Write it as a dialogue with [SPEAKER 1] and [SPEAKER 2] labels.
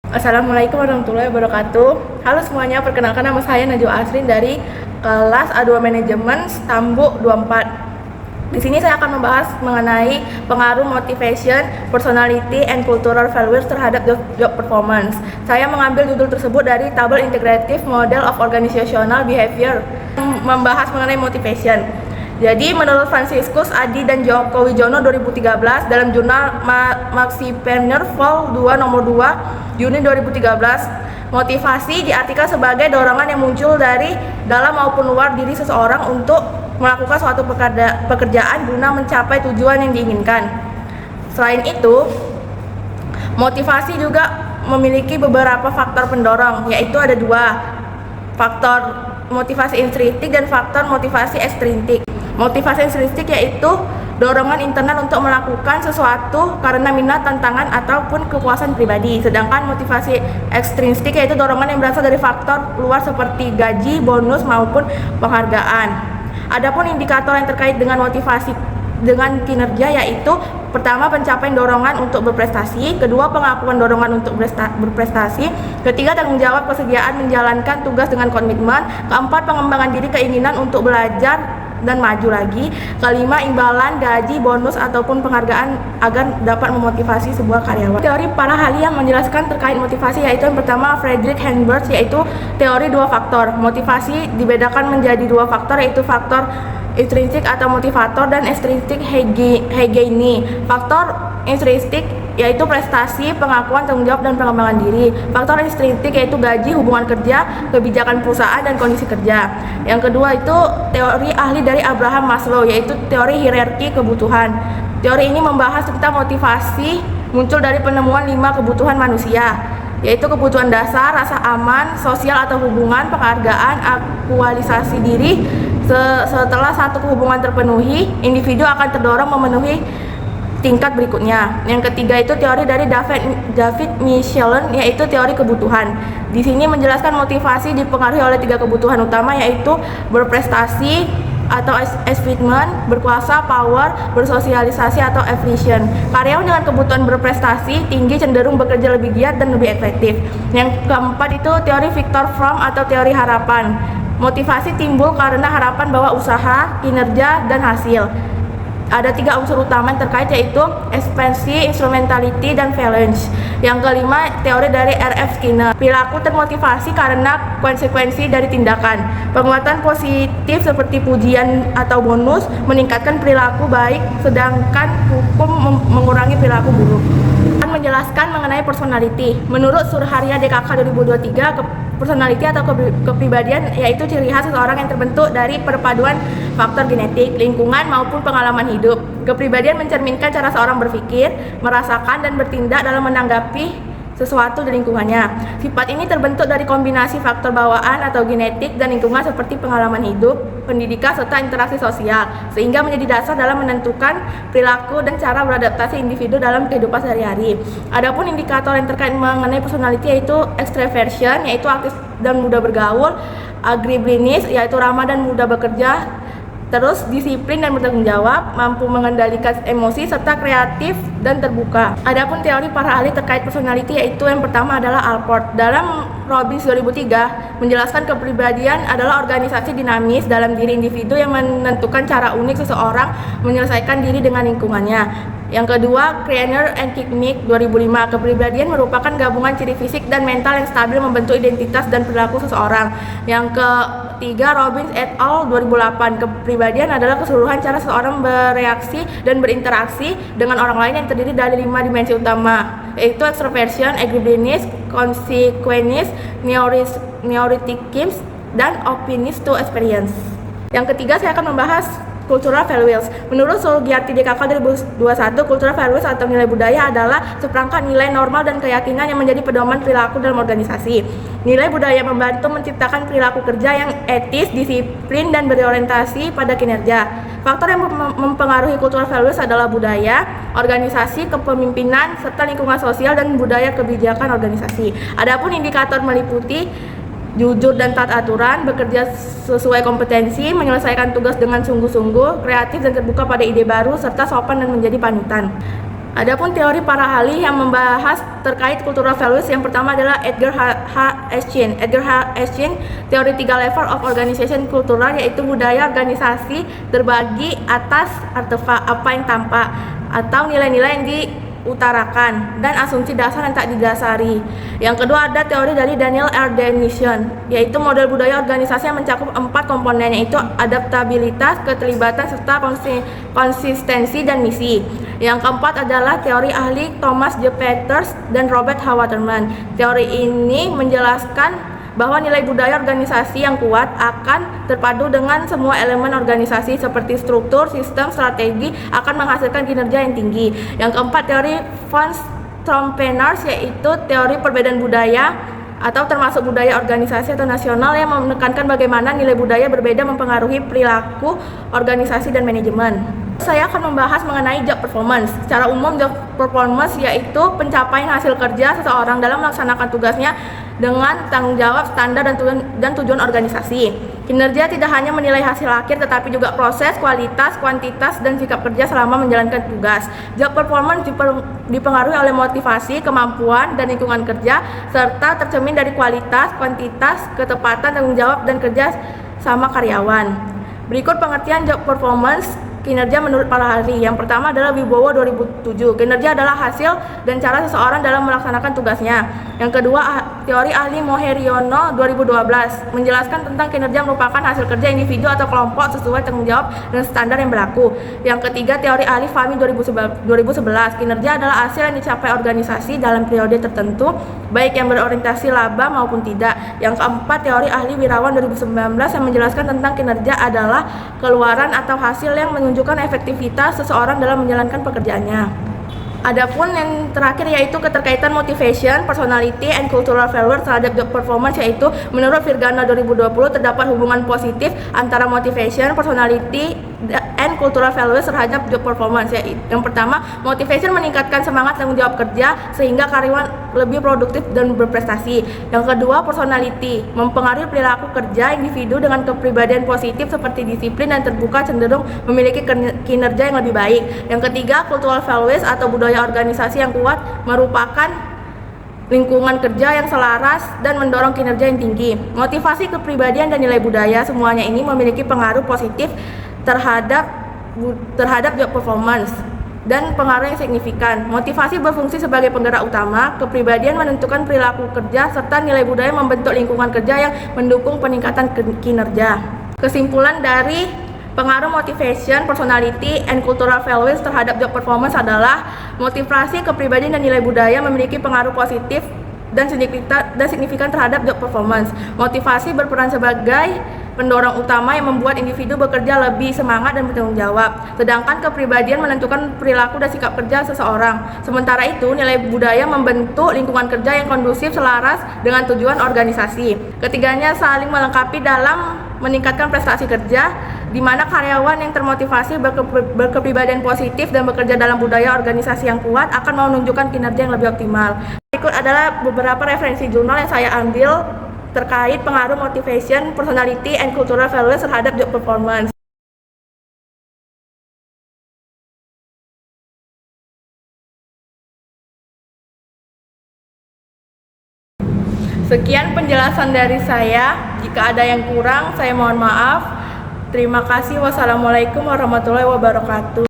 [SPEAKER 1] Assalamualaikum warahmatullahi wabarakatuh. Halo semuanya, perkenalkan nama saya Najwa Asrin dari kelas A2 Manajemen Stambu 24. Di sini saya akan membahas mengenai pengaruh motivation, personality, and cultural values terhadap job performance. Saya mengambil judul tersebut dari Table Integrative Model of Organizational Behavior membahas mengenai motivation. Jadi menurut Franciscus Adi dan Joko Wijono 2013 dalam jurnal Maxipreneur Vol 2 nomor 2 Juni 2013, motivasi diartikan sebagai dorongan yang muncul dari dalam maupun luar diri seseorang untuk melakukan suatu pekerjaan guna mencapai tujuan yang diinginkan. Selain itu, motivasi juga memiliki beberapa faktor pendorong, yaitu ada dua, faktor motivasi intrinsik dan faktor motivasi ekstrinsik. Motivasi intrinsik yaitu dorongan internal untuk melakukan sesuatu karena minat, tantangan, ataupun kepuasan pribadi. Sedangkan motivasi ekstrinsik yaitu dorongan yang berasal dari faktor luar seperti gaji, bonus, maupun penghargaan. Adapun indikator yang terkait dengan motivasi dengan kinerja yaitu pertama, pencapaian dorongan untuk berprestasi, kedua, pengakuan dorongan untuk berprestasi, ketiga, tanggung jawab kesediaan menjalankan tugas dengan komitmen, keempat, pengembangan diri, keinginan untuk belajar dan maju lagi, kelima, imbalan gaji, bonus, ataupun penghargaan agar dapat memotivasi sebuah karyawan. Teori para ahli yang menjelaskan terkait motivasi yaitu yang pertama, Friedrich Henberg, yaitu teori dua faktor. Motivasi dibedakan menjadi dua faktor, yaitu faktor intrinsik atau motivator dan ekstrinsik hegemoni. Faktor intrinsik yaitu prestasi, pengakuan, tanggung jawab, dan pengembangan diri. Faktor ekstrinsik yaitu gaji, hubungan kerja, kebijakan perusahaan, dan kondisi kerja. Yang kedua itu teori ahli dari Abraham Maslow, yaitu teori hierarki kebutuhan. Teori ini membahas tentang motivasi muncul dari penemuan 5 kebutuhan manusia, yaitu kebutuhan dasar, rasa aman, sosial atau hubungan, penghargaan, aktualisasi diri. Setelah satu hubungan terpenuhi, individu akan terdorong memenuhi tingkat berikutnya. Yang ketiga itu teori dari David Michelin, yaitu teori kebutuhan. Di sini menjelaskan motivasi dipengaruhi oleh 3 kebutuhan utama, yaitu berprestasi atau achievement, berkuasa, power, bersosialisasi atau efficient. Karyawan dengan kebutuhan berprestasi tinggi cenderung bekerja lebih giat dan lebih efektif. Yang keempat itu teori Viktor Frankl atau teori harapan. Motivasi timbul karena harapan bahwa usaha, kinerja, dan hasil. Ada 3 unsur utama yang terkait, yaitu ekspansi, instrumentality, dan valence. Yang kelima, teori dari R.F. Skinner. Perilaku termotivasi karena konsekuensi dari tindakan. Penguatan positif seperti pujian atau bonus meningkatkan perilaku baik, sedangkan hukum mengurangi perilaku buruk. Dan menjelaskan mengenai personality. Menurut Surharya DKK 2023, personality atau kepribadian yaitu ciri khas seseorang yang terbentuk dari perpaduan faktor genetik, lingkungan, maupun pengalaman hidup. Kepribadian mencerminkan cara seorang berpikir, merasakan, dan bertindak dalam menanggapi sesuatu di lingkungannya. Sifat ini terbentuk dari kombinasi faktor bawaan atau genetik dan lingkungan seperti pengalaman hidup, pendidikan, serta interaksi sosial, sehingga menjadi dasar dalam menentukan perilaku dan cara beradaptasi individu dalam kehidupan sehari-hari. Adapun indikator yang terkait mengenai personality yaitu extraversion, yaitu aktif dan mudah bergaul, agreeableness, yaitu ramah dan mudah bekerja, terus disiplin dan bertanggung jawab, mampu mengendalikan emosi, serta kreatif dan terbuka. Adapun teori para ahli terkait personality yaitu yang pertama adalah Allport. Dalam Robbins 2003 menjelaskan kepribadian adalah organisasi dinamis dalam diri individu yang menentukan cara unik seseorang menyelesaikan diri dengan lingkungannya. Yang kedua, Kreiner and Knight 2005, kepribadian merupakan gabungan ciri fisik dan mental yang stabil membentuk identitas dan perilaku seseorang. Yang ketiga, Robbins et al. 2008, kepribadian adalah keseluruhan cara seseorang bereaksi dan berinteraksi dengan orang lain yang terdiri dari 5 dimensi utama, yaitu extroversion, agreeableness, consequence, neuroticism, dan openness to experience. Yang ketiga, saya akan membahas cultural values. Menurut Sugiarti DKK 2021, cultural values atau nilai budaya adalah seperangkat nilai normal dan keyakinan yang menjadi pedoman perilaku dalam organisasi. Nilai budaya membantu menciptakan perilaku kerja yang etis, disiplin, dan berorientasi pada kinerja. Faktor yang mempengaruhi cultural values adalah budaya, organisasi, kepemimpinan, serta lingkungan sosial dan budaya kebijakan organisasi. Adapun indikator meliputi jujur dan taat aturan, bekerja sesuai kompetensi, menyelesaikan tugas dengan sungguh-sungguh, kreatif dan terbuka pada ide baru, serta sopan dan menjadi panutan. Adapun teori para ahli yang membahas terkait cultural values, yang pertama adalah Edgar H. Eschen. Edgar H. Eschen, teori 3 level of organization kultural, yaitu budaya organisasi terbagi atas artefak apa yang tampak atau nilai-nilai yang diutarakan dan asumsi dasar yang tak didasari. Yang kedua ada teori dari Daniel R. Denison, yaitu model budaya organisasi yang mencakup 4 komponen, yaitu adaptabilitas, keterlibatan, serta konsistensi dan misi. Yang keempat adalah teori ahli Thomas J. Peters dan Robert H. Waterman. Teori ini menjelaskan bahwa nilai budaya organisasi yang kuat akan terpadu dengan semua elemen organisasi seperti struktur, sistem, strategi akan menghasilkan kinerja yang tinggi. Yang keempat teori von Trompenaars, yaitu teori perbedaan budaya atau termasuk budaya organisasi atau nasional, yang menekankan bagaimana nilai budaya berbeda mempengaruhi perilaku organisasi dan manajemen. Saya akan membahas mengenai job performance. Secara umum, job performance yaitu pencapaian hasil kerja seseorang dalam melaksanakan tugasnya dengan tanggung jawab, standar, dan tujuan organisasi. Kinerja tidak hanya menilai hasil akhir, tetapi juga proses, kualitas, kuantitas, dan sikap kerja selama menjalankan tugas. Job performance dipengaruhi oleh motivasi, kemampuan, dan lingkungan kerja, serta tercermin dari kualitas, kuantitas, ketepatan, tanggung jawab, dan kerja sama karyawan. Berikut pengertian job performance kinerja menurut para ahli. Yang pertama adalah Wibowo 2007. Kinerja adalah hasil dan cara seseorang dalam melaksanakan tugasnya. Yang kedua, teori ahli Moheriono 2012 menjelaskan tentang kinerja merupakan hasil kerja individu atau kelompok sesuai tanggung jawab dan standar yang berlaku. Yang ketiga, teori ahli Fahmi 2011. Kinerja adalah hasil yang dicapai organisasi dalam periode tertentu, baik yang berorientasi laba maupun tidak. Yang keempat, teori ahli Wirawan 2019 yang menjelaskan tentang kinerja adalah keluaran atau hasil yang menunjukkan efektivitas seseorang dalam menjalankan pekerjaannya. Adapun yang terakhir yaitu keterkaitan motivation, personality, and cultural values terhadap job performance, yaitu menurut Virgana 2020 terdapat hubungan positif antara motivation, personality, and cultural values terhadap job performance. Yang pertama, motivation meningkatkan semangat tanggung jawab kerja sehingga karyawan lebih produktif dan berprestasi. Yang kedua, personality mempengaruhi perilaku kerja individu dengan kepribadian positif seperti disiplin dan terbuka, cenderung memiliki kinerja yang lebih baik. Yang ketiga, cultural values atau budaya organisasi yang kuat merupakan lingkungan kerja yang selaras dan mendorong kinerja yang tinggi. Motivasi, kepribadian, dan nilai budaya, semuanya ini memiliki pengaruh positif terhadap job performance dan pengaruh yang signifikan. Motivasi berfungsi sebagai penggerak utama, kepribadian menentukan perilaku kerja, serta nilai budaya membentuk lingkungan kerja yang mendukung peningkatan kinerja. Kesimpulan dari pengaruh motivation, personality, and cultural values terhadap job performance adalah motivasi, kepribadian, dan nilai budaya memiliki pengaruh positif dan signifikan terhadap job performance. Motivasi berperan sebagai pendorong utama yang membuat individu bekerja lebih semangat dan bertanggung jawab. Sedangkan kepribadian menentukan perilaku dan sikap kerja seseorang. Sementara itu, nilai budaya membentuk lingkungan kerja yang kondusif selaras dengan tujuan organisasi. Ketiganya saling melengkapi dalam meningkatkan prestasi kerja, di mana karyawan yang termotivasi, berkepribadian positif, dan bekerja dalam budaya organisasi yang kuat akan menunjukkan kinerja yang lebih optimal. Berikut adalah beberapa referensi jurnal yang saya ambil terkait pengaruh motivation, personality, and cultural values terhadap job performance. Sekian penjelasan dari saya. Jika ada yang kurang, saya mohon maaf. Terima kasih. Wassalamualaikum warahmatullahi wabarakatuh.